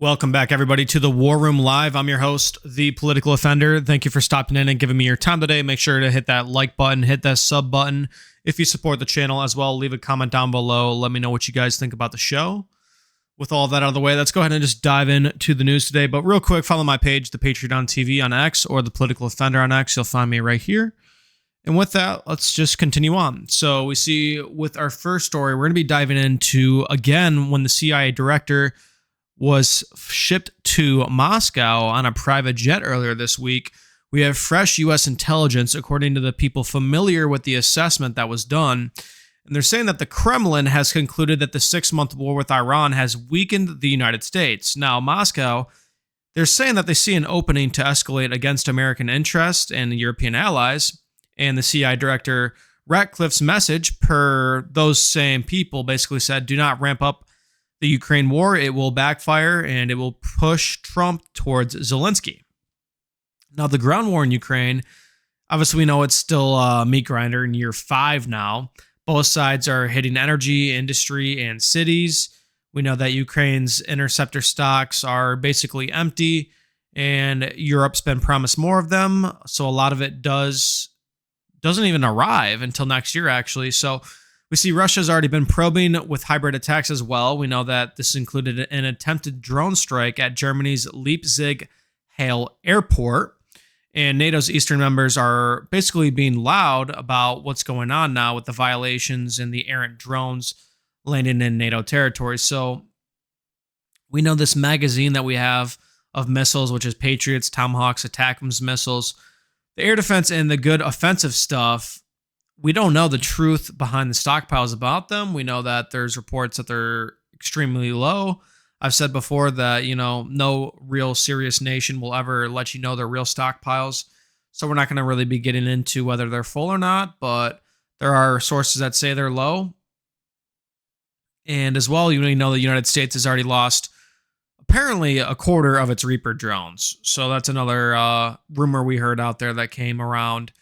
Welcome back, everybody, to the War Room Live. I'm your host, the Political Offender. Thank you for stopping in and giving me your time today. Make sure to hit that like button, hit that sub button. If you support the channel as well, leave a comment down below. Let me know what you guys think about the show. With all that out of the way, let's go ahead and just dive into the news today. But real quick, follow my page, The Patriot on TV on X, or The Political Offender on X. You'll find me right here. And with that, let's just continue on. So we see with our first story, we're going to be diving into, again, when the CIA director was shipped to Moscow on a private jet earlier this week. We have fresh U.S. intelligence, according to the people familiar with the assessment that was done. And they're saying that the Kremlin has concluded that the 6-month war with Iran has weakened the United States. Now, Moscow, they're saying that they see an opening to escalate against American interests and European allies. And the CIA director Ratcliffe's message, per those same people, basically said, do not ramp up the Ukraine war. It will backfire and it will push Trump towards Zelensky. Now, the ground war in Ukraine, obviously we know it's still a meat grinder in year 5 now. Both sides are hitting energy, industry, and cities. We know that Ukraine's interceptor stocks are basically empty, and Europe's been promised more of them. So a lot of it doesn't even arrive until next year, actually. So we see Russia's already been probing with hybrid attacks as well. We know that this included an attempted drone strike at Germany's Leipzig-Halle airport. And NATO's eastern members are basically being loud about what's going on now with the violations and the errant drones landing in NATO territory. So we know this magazine that we have of missiles, which is Patriots, Tomahawks, ATACMS missiles, the air defense and the good offensive stuff. We don't know the truth behind the stockpiles about them. We know that there's reports that they're extremely low. I've said before that, no real serious nation will ever let you know their real stockpiles. So we're not going to really be getting into whether they're full or not, but there are sources that say they're low. And as well, you know the United States has already lost apparently a quarter of its Reaper drones. So that's another rumor we heard out there that came around.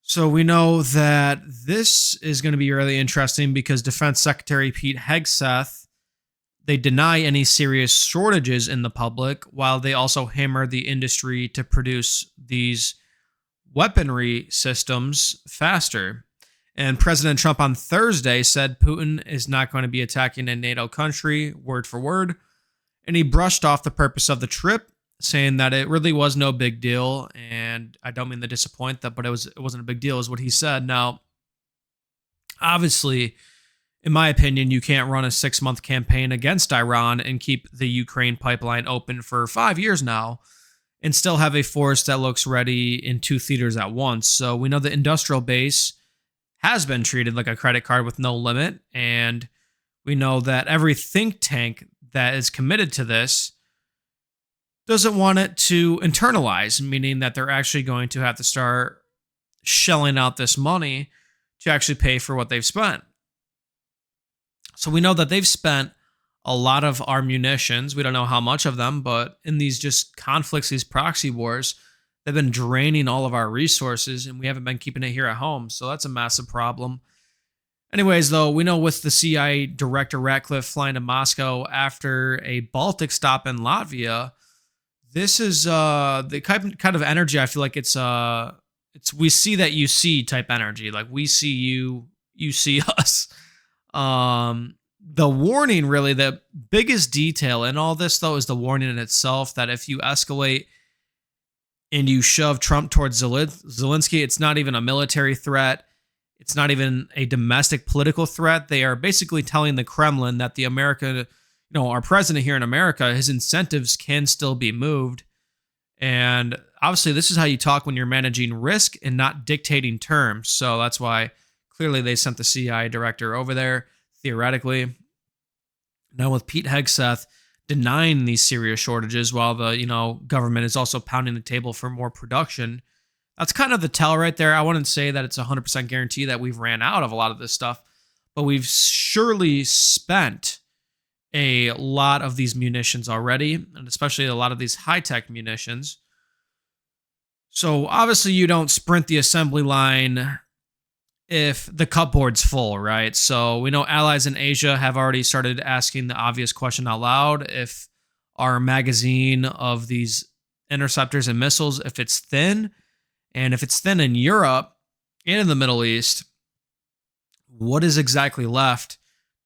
So we know that this is going to be really interesting because Defense Secretary Pete Hegseth, they deny any serious shortages in the public, while they also hammer the industry to produce these weaponry systems faster. And President Trump on Thursday said Putin is not going to be attacking a NATO country, word for word. And he brushed off the purpose of the trip, saying that it really was no big deal, and I don't mean to disappoint that, but it wasn't a big deal, is what he said. Now, obviously, in my opinion, you can't run a 6-month campaign against Iran and keep the Ukraine pipeline open for 5 years now and still have a force that looks ready in 2 theaters at once. So we know the industrial base has been treated like a credit card with no limit, and we know that every think tank that is committed to this doesn't want it to internalize, meaning that they're actually going to have to start shelling out this money to actually pay for what they've spent. So we know that they've spent a lot of our munitions. We don't know how much of them, but in these just conflicts, these proxy wars, they've been draining all of our resources, and we haven't been keeping it here at home. So that's a massive problem. Anyways, though, we know with the CIA director Ratcliffe flying to Moscow after a Baltic stop in Latvia, this is the kind of energy. I feel like it's we see that you see type energy. Like we see you, you see us. The warning, really, the biggest detail in all this, though, is the warning in itself that if you escalate and you shove Trump towards Zelensky, it's not even a military threat. It's not even a domestic political threat. They are basically telling the Kremlin that our president here in America, his incentives can still be moved. And obviously, this is how you talk when you're managing risk and not dictating terms. So that's why clearly they sent the CIA director over there, theoretically. Now with Pete Hegseth denying these serious shortages while the government is also pounding the table for more production, that's kind of the tell right there. I wouldn't say that it's 100% guarantee that we've ran out of a lot of this stuff, but we've surely spent a lot of these munitions already, and especially a lot of these high-tech munitions. So obviously you don't sprint the assembly line if the cupboard's full, right? So we know allies in Asia have already started asking the obvious question out loud. If our magazine of these interceptors and missiles, if it's thin, and if it's thin in Europe and in the Middle East, what is exactly left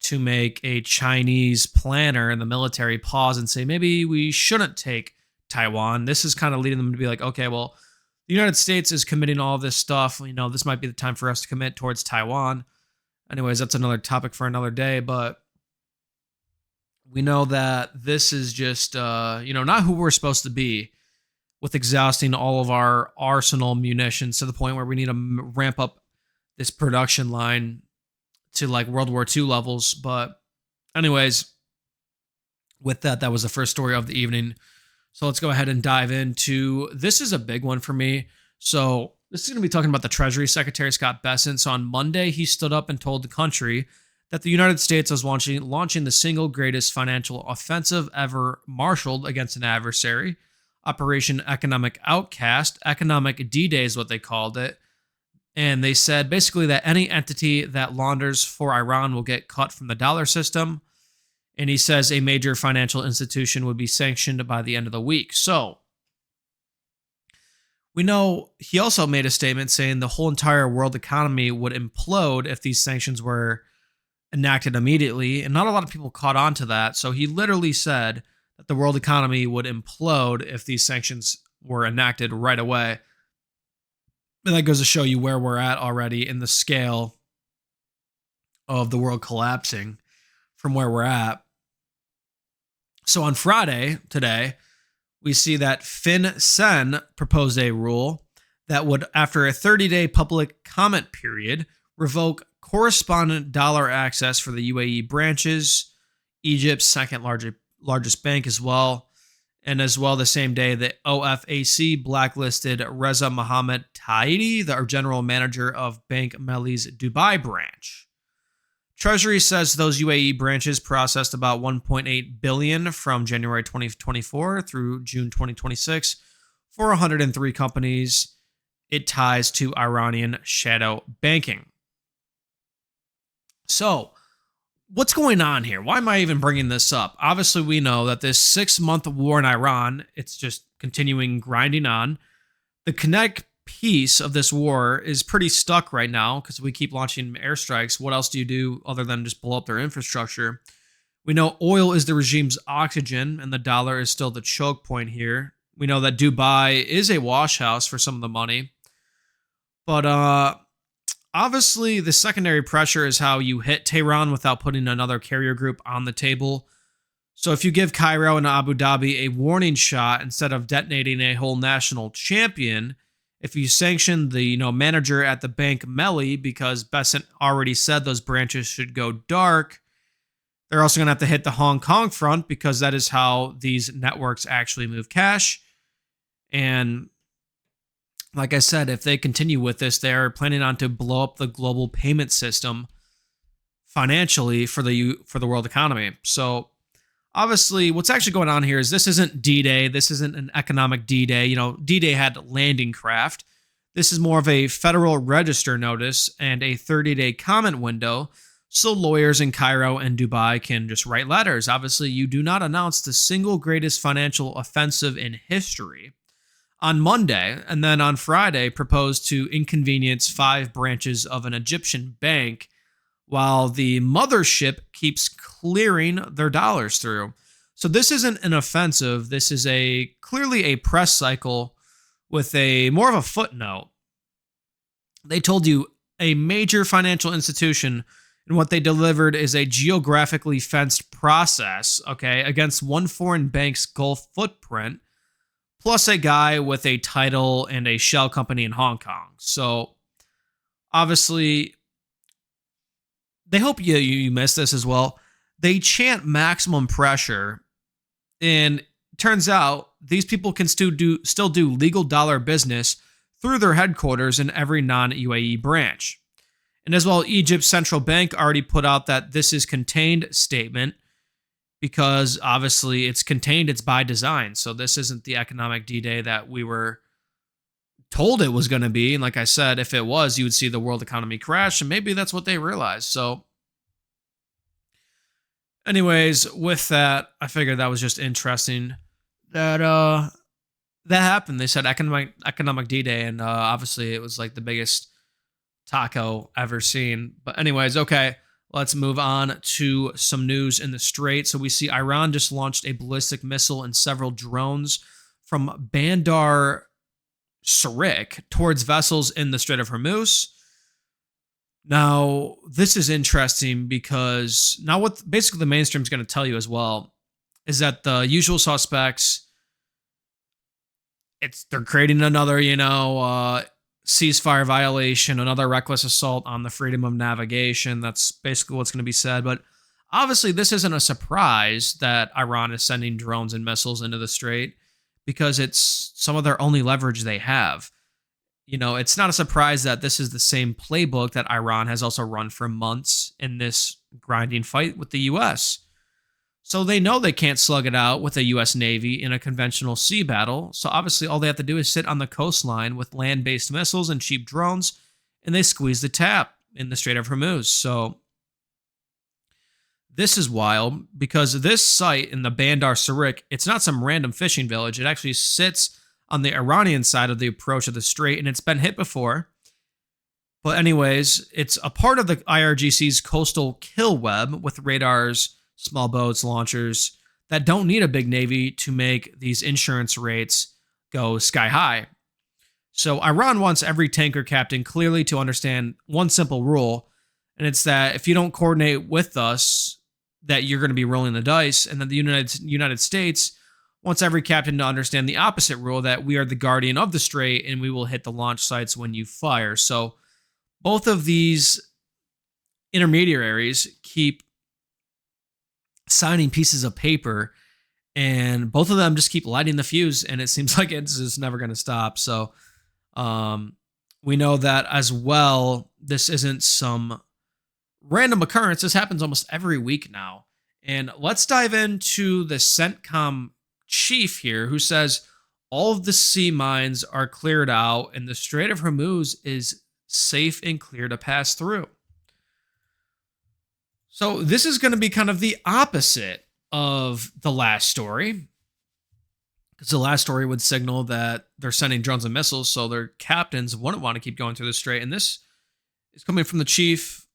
to make a Chinese planner in the military pause and say, maybe we shouldn't take Taiwan? This is kind of leading them to be like, okay, well, the United States is committing all this stuff. This might be the time for us to commit towards Taiwan. Anyways, that's another topic for another day, but we know that this is just, not who we're supposed to be with exhausting all of our arsenal munitions to the point where we need to ramp up this production line to like World War II levels. But anyways, with that, that was the first story of the evening. So let's go ahead and dive into, this is a big one for me. So this is going to be talking about the Treasury Secretary, Scott Bessent. So on Monday, he stood up and told the country that the United States was launching the single greatest financial offensive ever marshaled against an adversary, Operation Economic Outcast. Economic D-Day is what they called it. And they said basically that any entity that launders for Iran will get cut from the dollar system. And he says a major financial institution would be sanctioned by the end of the week. So we know he also made a statement saying the whole entire world economy would implode if these sanctions were enacted immediately. And not a lot of people caught on to that. So he literally said that the world economy would implode if these sanctions were enacted right away. And that goes to show you where we're at already in the scale of the world collapsing from where we're at. So on Friday, today, we see that FinCEN proposed a rule that would, after a 30-day public comment period, revoke correspondent dollar access for the UAE branches, Egypt's second largest bank as well. And as well, the same day, the OFAC blacklisted Reza Mohammed Taidi, the general manager of Bank Melli's Dubai branch. Treasury says those UAE branches processed about $1.8 billion from January 2024 through June 2026 for 103 companies it ties to Iranian shadow banking. So, what's going on here? Why am I even bringing this up? Obviously, we know that this 6-month war in Iran, it's just continuing grinding on. The kinetic piece of this war is pretty stuck right now because we keep launching airstrikes. What else do you do other than just blow up their infrastructure? We know oil is the regime's oxygen and the dollar is still the choke point here. We know that Dubai is a wash house for some of the money. But obviously, the secondary pressure is how you hit Tehran without putting another carrier group on the table. So if you give Cairo and Abu Dhabi a warning shot instead of detonating a whole national champion, if you sanction the manager at the Bank Melli because Bessent already said those branches should go dark, they're also going to have to hit the Hong Kong front because that is how these networks actually move cash. And like I said, if they continue with this, they're planning on to blow up the global payment system financially for the world economy. So obviously, what's actually going on here is this isn't D-Day. This isn't an economic D-Day. D-Day had landing craft. This is more of a Federal Register notice and a 30-day comment window so lawyers in Cairo and Dubai can just write letters. Obviously, you do not announce the single greatest financial offensive in history on Monday, and then on Friday proposed to inconvenience 5 branches of an Egyptian bank while the mothership keeps clearing their dollars through. So this isn't an offensive. This is clearly a press cycle with a more of a footnote. They told you a major financial institution, and what they delivered is a geographically fenced process, against one foreign bank's Gulf footprint, plus a guy with a title and a shell company in Hong Kong. So obviously, they hope you missed this as well. They chant maximum pressure, and turns out these people can still do legal dollar business through their headquarters in every non-UAE branch. And as well, Egypt's central bank already put out that this is contained statement because obviously it's contained, it's by design. So this isn't the economic D-Day that we were told it was going to be. And like I said, if it was, you would see the world economy crash, and maybe that's what they realized. So Anyways, with that, I figured that was just interesting that that happened. They said economic D-Day, and obviously it was like the biggest taco ever seen. But anyways, okay, let's move on to some news in the Strait. So we see Iran just launched a ballistic missile and several drones from Bandar Surik towards vessels in the Strait of Hormuz. Now, this is interesting because now what basically the mainstream is going to tell you as well is that the usual suspects, they're creating another, ceasefire violation, another reckless assault on the freedom of navigation. That's basically what's going to be said. But obviously, this isn't a surprise that Iran is sending drones and missiles into the Strait because it's some of their only leverage they have. It's not a surprise that this is the same playbook that Iran has also run for months in this grinding fight with the US. So they know they can't slug it out with a US Navy in a conventional sea battle. So obviously, all they have to do is sit on the coastline with land based missiles and cheap drones, and they squeeze the tap in the Strait of Hormuz. So this is wild because this site in the Bandar Surik, it's not some random fishing village. It actually sits on the Iranian side of the approach of the strait, and it's been hit before. But anyways, it's a part of the IRGC's coastal kill web with radars, small boats, launchers that don't need a big navy to make these insurance rates go sky high. So Iran wants every tanker captain clearly to understand one simple rule, and it's that if you don't coordinate with us, that you're going to be rolling the dice, and then the United States wants every captain to understand the opposite rule, that we are the guardian of the strait and we will hit the launch sites when you fire. So both of these intermediaries keep signing pieces of paper, and both of them just keep lighting the fuse, and it seems like it's just never going to stop. So we know that as well. This isn't some random occurrence. This happens almost every week now. And let's dive into the CENTCOM chief here, who says all of the sea mines are cleared out and the Strait of Hormuz is safe and clear to pass through. So this is going to be kind of the opposite of the last story, because the last story would signal that they're sending drones and missiles, so their captains wouldn't want to keep going through the strait. And this is coming from the chief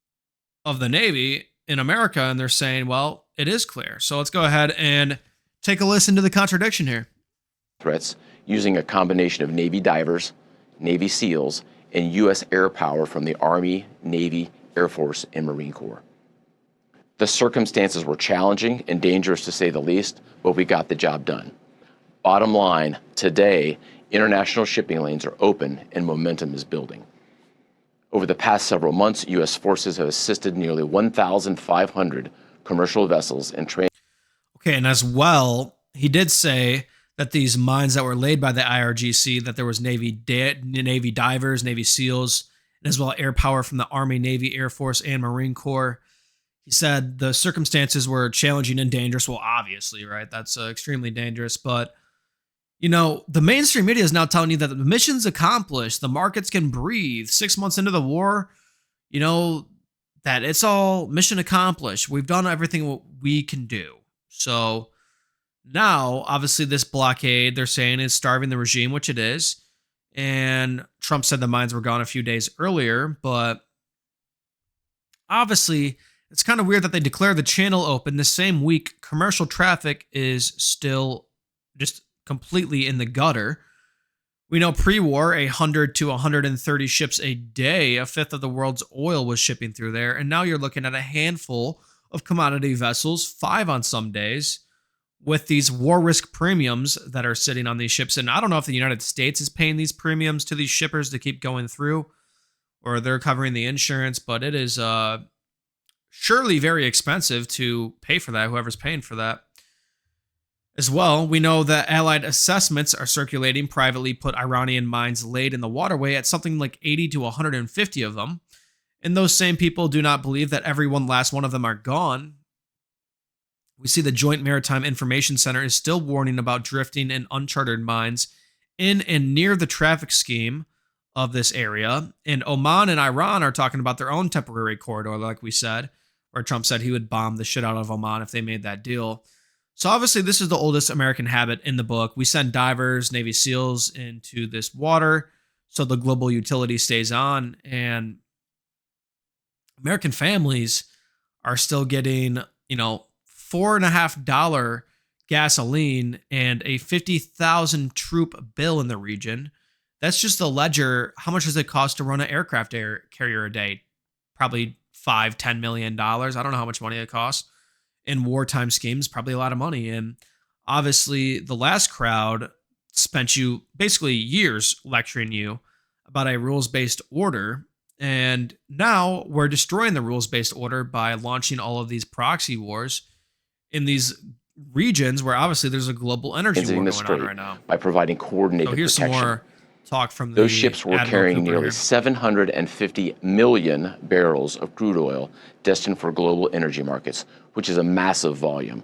of the Navy in America, and they're saying, well, it is clear. So let's go ahead and take a listen to the contradiction here. Threats using a combination of Navy divers, Navy SEALs, and U.S. air power from the Army, Navy, Air Force, and Marine Corps. The circumstances were challenging and dangerous to say the least, but we got the job done. Bottom line, today, international shipping lanes are open and momentum is building. Over the past several months, U.S. forces have assisted nearly 1,500 commercial vessels in training. Okay, and as well, he did say that these mines that were laid by the IRGC, that there was Navy divers, Navy SEALs, and as well air power from the Army, Navy, Air Force, and Marine Corps. He said the circumstances were challenging and dangerous. Well, obviously, right? That's extremely dangerous. But, the mainstream media is now telling you that the mission's accomplished. The markets can breathe. 6 months into the war, that it's all mission accomplished. We've done everything what we can do. So now, obviously, this blockade, they're saying, is starving the regime, which it is. And Trump said the mines were gone a few days earlier. But obviously, it's kind of weird that they declare the channel open the same week commercial traffic is still just completely in the gutter. We know pre-war, 100 to 130 ships a day, a fifth of the world's oil was shipping through there. And now you're looking at a handful of commodity vessels, 5 on some days, with these war risk premiums that are sitting on these ships. And I don't know if the United States is paying these premiums to these shippers to keep going through, or they're covering the insurance, but it is surely very expensive to pay for that, whoever's paying for that. As well, we know that Allied assessments are circulating privately put Iranian mines laid in the waterway at something like 80 to 150 of them. And those same people do not believe that every last one of them are gone. We see the Joint Maritime Information Center is still warning about drifting and uncharted mines in and near the traffic scheme of this area. And Oman and Iran are talking about their own temporary corridor, like we said, where Trump said he would bomb the shit out of Oman if they made that deal. So obviously, this is the oldest American habit in the book. We send divers, Navy SEALs into this water so the global utility stays on, and American families are still getting, $4.50 gasoline and a 50,000 troop bill in the region. That's just the ledger. How much does it cost to run an aircraft carrier a day? Probably $5-10 million. I don't know how much money it costs. In wartime schemes, probably a lot of money. And obviously, the last crowd spent you basically years lecturing you about a rules-based order. And now we're destroying the rules-based order by launching all of these proxy wars in these regions where obviously there's a global energy war going on right now. By providing coordinated So here's protection. Some more talk from Those ships were Admiral carrying Cooper nearly here. 750 million barrels of crude oil destined for global energy markets, which is a massive volume.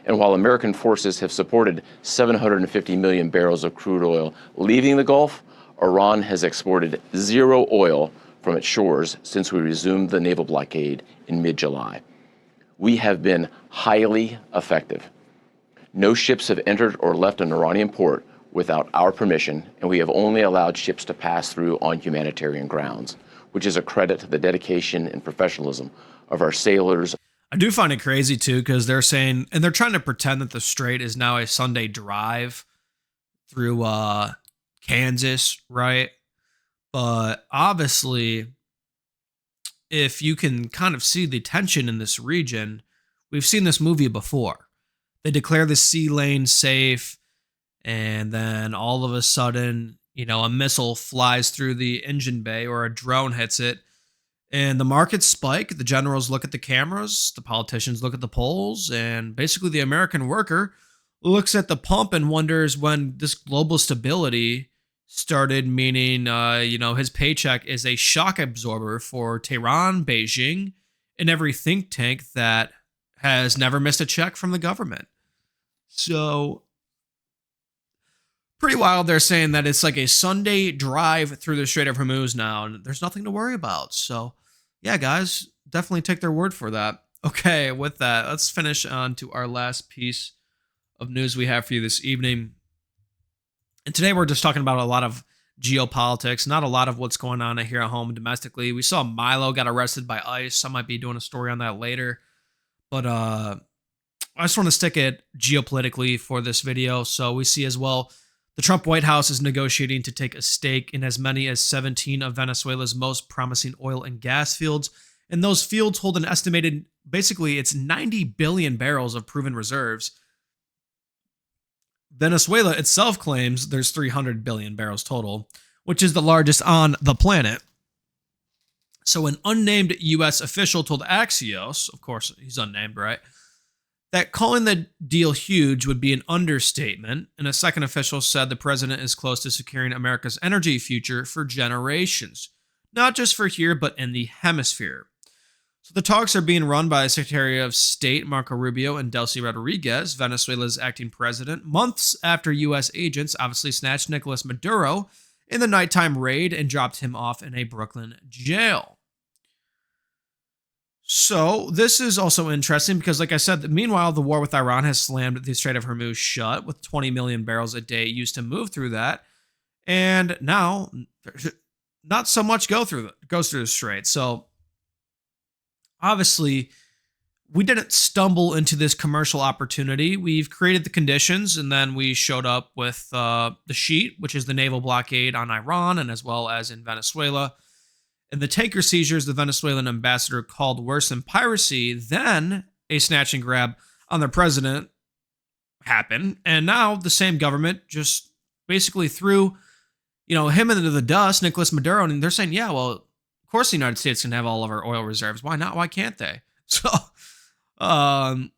And while American forces have supported 750 million barrels of crude oil leaving the Gulf, Iran has exported zero oil from its shores since we resumed the naval blockade in mid-July. We have been highly effective. No ships have entered or left an Iranian port without our permission, and we have only allowed ships to pass through on humanitarian grounds, which is a credit to the dedication and professionalism of our sailors. I do find it crazy too, because they're saying, and they're trying to pretend that the strait is now a Sunday drive through Kansas, right? But obviously, if you can kind of see the tension in this region, we've seen this movie before. They declare the sea lane safe, and then all of a sudden, a missile flies through the engine bay or a drone hits it, and the markets spike. The generals look at the cameras, the politicians look at the polls, and basically the American worker looks at the pump and wonders when this global stability started, meaning, his paycheck is a shock absorber for Tehran, Beijing, and every think tank that has never missed a check from the government. So pretty wild. They're saying that it's like a Sunday drive through the Strait of Hormuz now, and there's nothing to worry about. So yeah, guys, definitely take their word for that. Okay, with that, let's finish on to our last piece of news we have for you this evening. And today we're just talking about a lot of geopolitics, not a lot of what's going on here at home domestically. We saw Milo got arrested by ICE. I might be doing a story on that later. But I just want to stick it geopolitically for this video. So we see as well, the Trump White House is negotiating to take a stake in as many as 17 of Venezuela's most promising oil and gas fields. And those fields hold an estimated, basically, it's 90 billion barrels of proven reserves. Venezuela itself claims there's 300 billion barrels total, which is the largest on the planet. So an unnamed U.S. official told Axios, of course he's unnamed, right, that calling the deal huge would be an understatement. And a second official said the president is close to securing America's energy future for generations, not just for here, but in the hemisphere. So the talks are being run by Secretary of State Marco Rubio and Delcy Rodriguez, Venezuela's acting president, months after U.S. agents obviously snatched Nicolas Maduro in the nighttime raid and dropped him off in a Brooklyn jail. So this is also interesting because, like I said, meanwhile, the war with Iran has slammed the Strait of Hormuz shut with 20 million barrels a day used to move through that. And now not so much goes through the strait. So obviously, we didn't stumble into this commercial opportunity. We've created the conditions, and then we showed up with the sheet, which is the naval blockade on Iran and as well as in Venezuela. And the tanker seizures the Venezuelan ambassador called worse than piracy. Then a snatch and grab on the president happened. And now the same government just basically threw, him into the dust, Nicolas Maduro. And they're saying, yeah, well, of course the United States can have all of our oil reserves. Why not? Why can't they? So the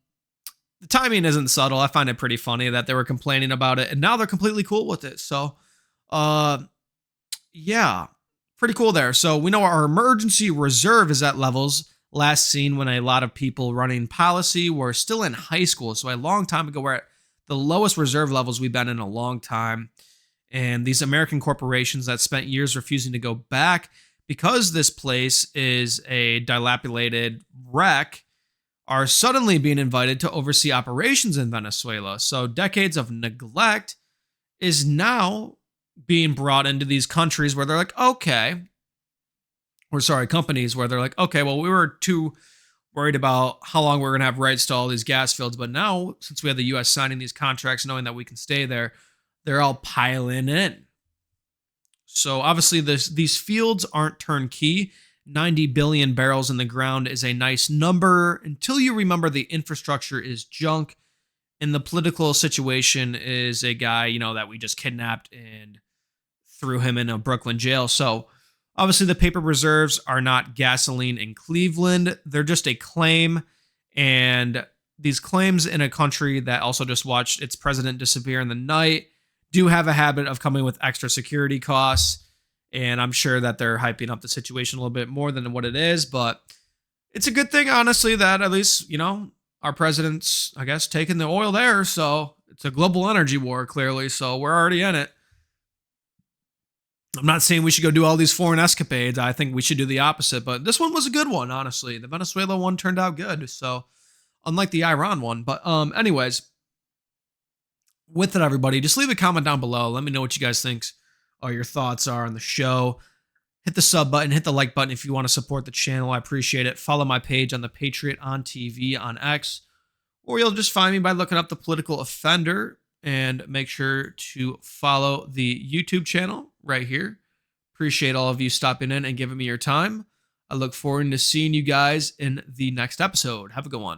timing isn't subtle. I find it pretty funny that they were complaining about it and now they're completely cool with it. So yeah, pretty cool there. So we know our emergency reserve is at levels last seen when a lot of people running policy were still in high school. So a long time ago, we're at the lowest reserve levels we've been in a long time. And these American corporations that spent years refusing to go back because this place is a dilapidated wreck are suddenly being invited to oversee operations in Venezuela. So decades of neglect is now being brought into these countries where they're like, okay, or sorry, companies where they're like, okay, well, we were too worried about how long we're going to have rights to all these gas fields. But now, since we have the US signing these contracts, knowing that we can stay there, they're all piling in. So obviously, these fields aren't turnkey. 90 billion barrels in the ground is a nice number until you remember the infrastructure is junk and the political situation is a guy, that we just kidnapped and threw him in a Brooklyn jail. So obviously the paper reserves are not gasoline in Cleveland. They're just a claim. And these claims in a country that also just watched its president disappear in the night do have a habit of coming with extra security costs. And I'm sure that they're hyping up the situation a little bit more than what it is. But it's a good thing, honestly, that at least, our president's, I guess, taking the oil there. So it's a global energy war, clearly. So we're already in it. I'm not saying we should go do all these foreign escapades. I think we should do the opposite. But this one was a good one, honestly. The Venezuela one turned out good. So unlike the Iran one. But anyways, with it, everybody, just leave a comment down below. Let me know what you guys think or your thoughts are on the show. Hit the sub button, hit the like button if you want to support the channel. I appreciate it. Follow my page on the Patriot on TV on X, or you'll just find me by looking up the Political Offender, and make sure to follow the YouTube channel right here. Appreciate all of you stopping in and giving me your time. I look forward to seeing you guys in the next episode. Have a good one.